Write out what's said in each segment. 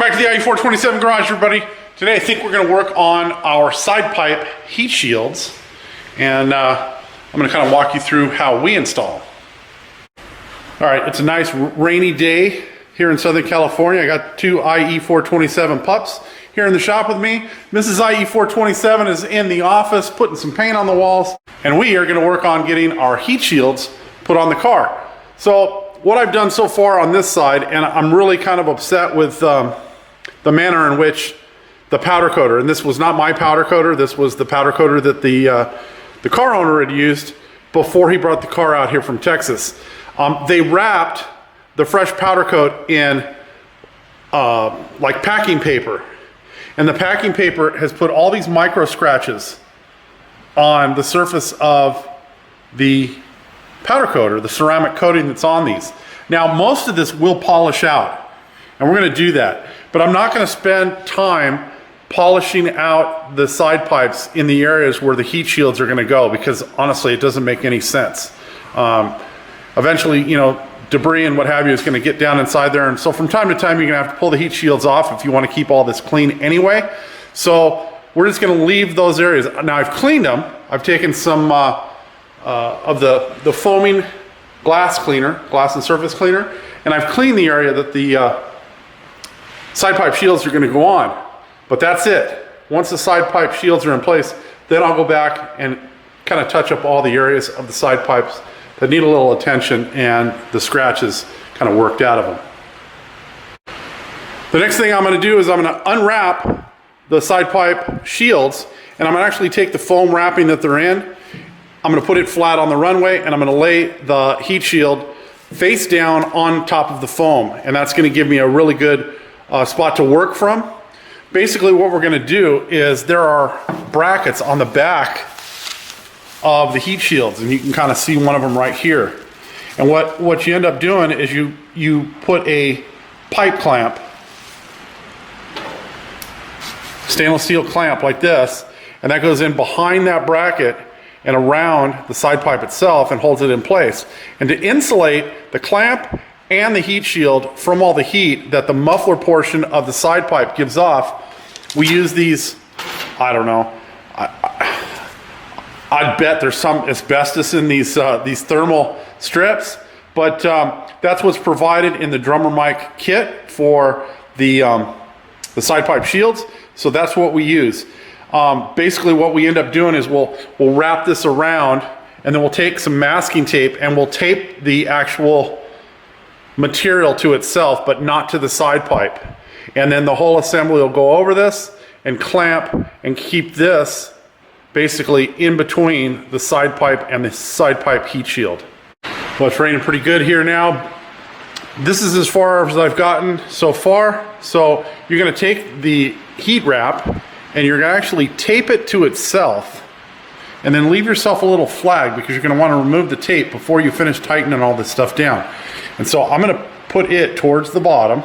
back to the IE427 garage, everybody. Today I think we're going to work on our side pipe heat shields, and I'm going to kind of walk you through how we install them. All right, it's a nice rainy day here in Southern California. I got two IE427 pups here in the shop with me. Mrs. IE427 is in the office putting some paint on the walls, and we are going to work on getting our heat shields put on the car. So what I've done so far on this side, and I'm really kind of upset with the manner in which the powder coater, and this was not my powder coater, this was the powder coater that the car owner had used before he brought the car out here from Texas. They wrapped the fresh powder coat in like packing paper, and the packing paper has put all these micro scratches on the surface of the powder coater, the ceramic coating that's on these. Now most of this will polish out, and we're going to do that, but I'm not going to spend time polishing out the side pipes in the areas where the heat shields are going to go, because honestly it doesn't make any sense. Eventually, you know, debris and what have you is going to get down inside there, and so from time to time you're going to have to pull the heat shields off if you want to keep all this clean anyway. So we're just going to leave those areas. Now I've cleaned them. I've taken some of the foaming glass cleaner, glass and surface cleaner, and I've cleaned the area that the side pipe shields are going to go on. But that's it. Once the side pipe shields are in place, then I'll go back and kind of touch up all the areas of the side pipes that need a little attention and the scratches kind of worked out of them. The next thing I'm going to do is I'm going to unwrap the side pipe shields, and I'm going to actually take the foam wrapping that they're in, I'm going to put it flat on the runway, and I'm going to lay the heat shield face down on top of the foam, and that's going to give me a really good spot to work from. Basically what we're going to do is there are brackets on the back of the heat shields, and you can kind of see one of them right here. And what you end up doing is you put a pipe clamp, stainless steel clamp like this, and that goes in behind that bracket and around the side pipe itself and holds it in place. And to insulate the clamp and the heat shield from all the heat that the muffler portion of the side pipe gives off, we use these, I don't know, I'd bet there's some asbestos in these thermal strips, but that's what's provided in the drummer mic kit for the side pipe shields, so that's what we use. Basically what we end up doing is we'll wrap this around, and then we'll take some masking tape and we'll tape the actual material to itself, but not to the side pipe. And then the whole assembly will go over this and clamp and keep this basically in between the side pipe and the side pipe heat shield. Well, it's raining pretty good here now. This is as far as I've gotten so far. So you're going to take the heat wrap and you're going to actually tape it to itself, and then leave yourself a little flag, because you're going to want to remove the tape before you finish tightening all this stuff down. And so I'm going to put it towards the bottom,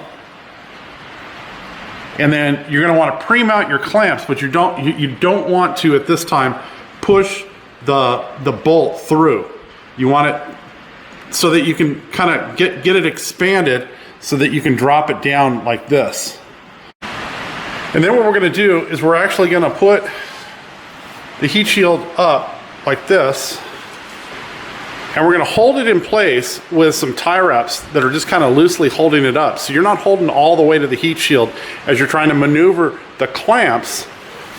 and then you're going to want to pre-mount your clamps, but you don't want to at this time push the bolt through. You want it so that you can kind of get it expanded so that you can drop it down like this. And then what we're going to do is we're actually going to put the heat shield up like this, and we're going to hold it in place with some tie wraps that are just kind of loosely holding it up. So you're not holding all the way to the heat shield as you're trying to maneuver the clamps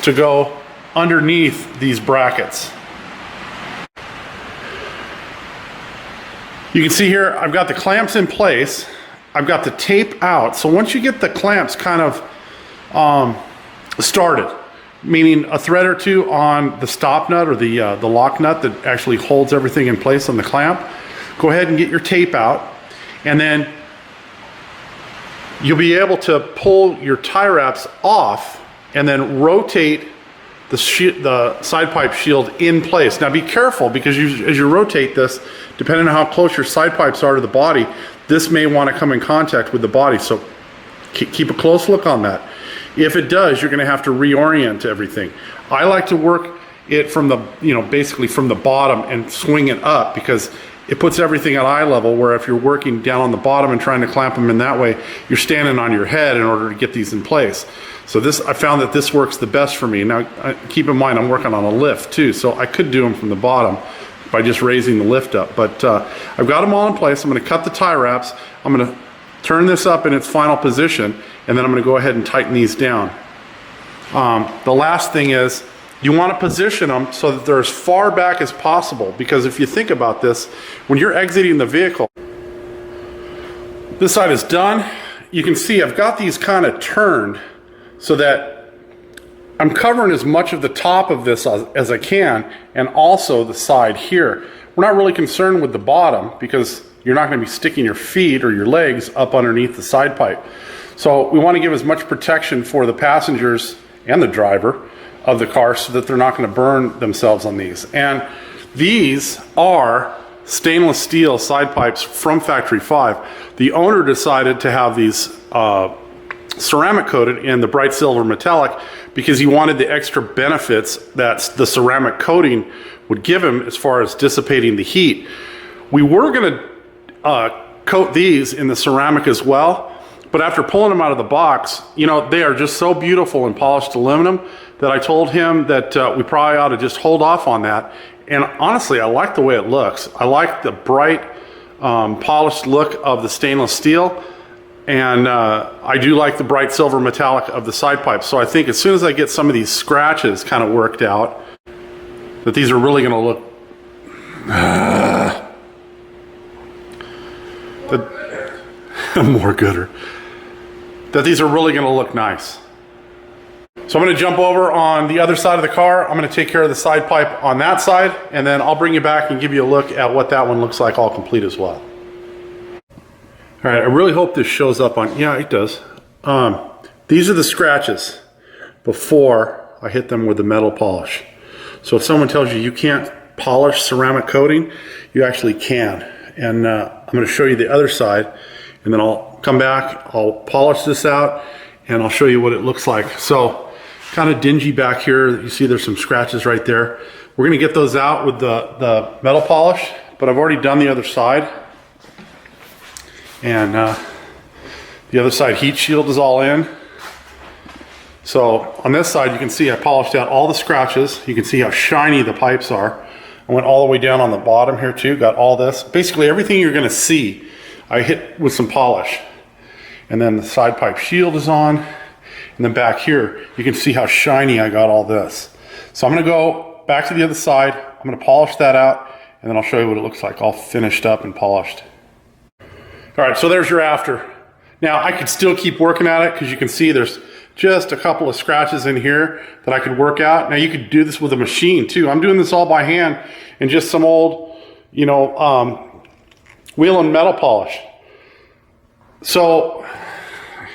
to go underneath these brackets. You can see here I've got the clamps in place, I've got the tape out. So once you get the clamps kind of started, meaning a thread or two on the stop nut or the lock nut that actually holds everything in place on the clamp, go ahead and get your tape out, and then you'll be able to pull your tie wraps off and then rotate the side pipe shield in place. Now be careful, because as you rotate this, depending on how close your side pipes are to the body, this may want to come in contact with the body, so keep a close look on that. If it does, you're going to have to reorient everything. I like to work it from the, basically from the bottom and swing it up, because it puts everything at eye level, where if you're working down on the bottom and trying to clamp them in that way, you're standing on your head in order to get these in place. So this, I found that this works the best for me. Now, keep in mind, I'm working on a lift too, so I could do them from the bottom by just raising the lift up. But I've got them all in place. I'm gonna cut the tie wraps. I'm gonna turn this up in its final position, and then I'm gonna go ahead and tighten these down. The last thing is, you want to position them so that they're as far back as possible, because if you think about this, when you're exiting the vehicle, this side is done. You can see I've got these kind of turned so that I'm covering as much of the top of this as I can, and also the side here. We're not really concerned with the bottom because you're not going to be sticking your feet or your legs up underneath the side pipe. So we want to give as much protection for the passengers and the driver of the car so that they're not going to burn themselves on these. And these are stainless steel side pipes from Factory 5. The owner decided to have these ceramic coated in the bright silver metallic because he wanted the extra benefits that the ceramic coating would give him as far as dissipating the heat. We were going to coat these in the ceramic as well, but after pulling them out of the box, you know, they are just so beautiful in polished aluminum that I told him that we probably ought to just hold off on that. And honestly, I like the way it looks. I like the bright, polished look of the stainless steel, and I do like the bright silver metallic of the side pipes. So I think as soon as I get some of these scratches kind of worked out, that these are really going to look more gooder. That these are really going to look nice. So I'm going to jump over on the other side of the car. I'm going to take care of the side pipe on that side, and then I'll bring you back and give you a look at what that one looks like all complete as well. All right, I really hope this shows up on, yeah, it does. These are the scratches before I hit them with the metal polish. So if someone tells you you can't polish ceramic coating, you actually can. And I'm going to show you the other side, and then I'll come back, I'll polish this out, and I'll show you what it looks like. So kind of dingy back here. You see there's some scratches right there. We're going to get those out with the metal polish, but I've already done the other side. And the other side heat shield is all in. So on this side, you can see I polished out all the scratches. You can see how shiny the pipes are. I went all the way down on the bottom here too, got all this. Basically everything you're going to see, I hit with some polish. And then the side pipe shield is on. And then back here, you can see how shiny I got all this. So I'm going to go back to the other side. I'm going to polish that out, and then I'll show you what it looks like all finished up and polished. All right, so there's your after. Now I could still keep working at it because you can see there's just a couple of scratches in here that I could work out. Now you could do this with a machine too. I'm doing this all by hand and just some old, you know, wheel and metal polish. So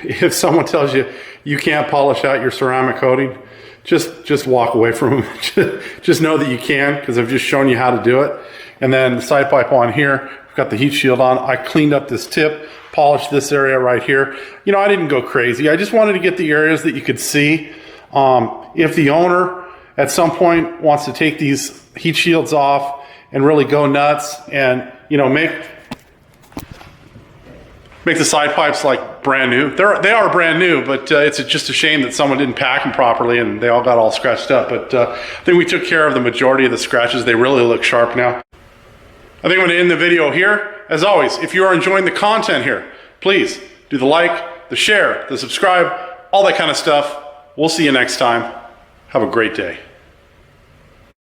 if someone tells you you can't polish out your ceramic coating, just walk away from them. Just know that you can, because I've just shown you how to do it. And then the side pipe on here, I've got the heat shield on. I cleaned up this tip, polished this area right here. You know, I didn't go crazy. I just wanted to get the areas that you could see. If the owner at some point wants to take these heat shields off and really go nuts and, you know, make the side pipes like brand new. They are brand new, but it's just a shame that someone didn't pack them properly and they all got all scratched up. But I think we took care of the majority of the scratches. They really look sharp now. I think I'm going to end the video here. As always, if you are enjoying the content here, please do the like, the share, the subscribe, all that kind of stuff. We'll see you next time. Have a great day.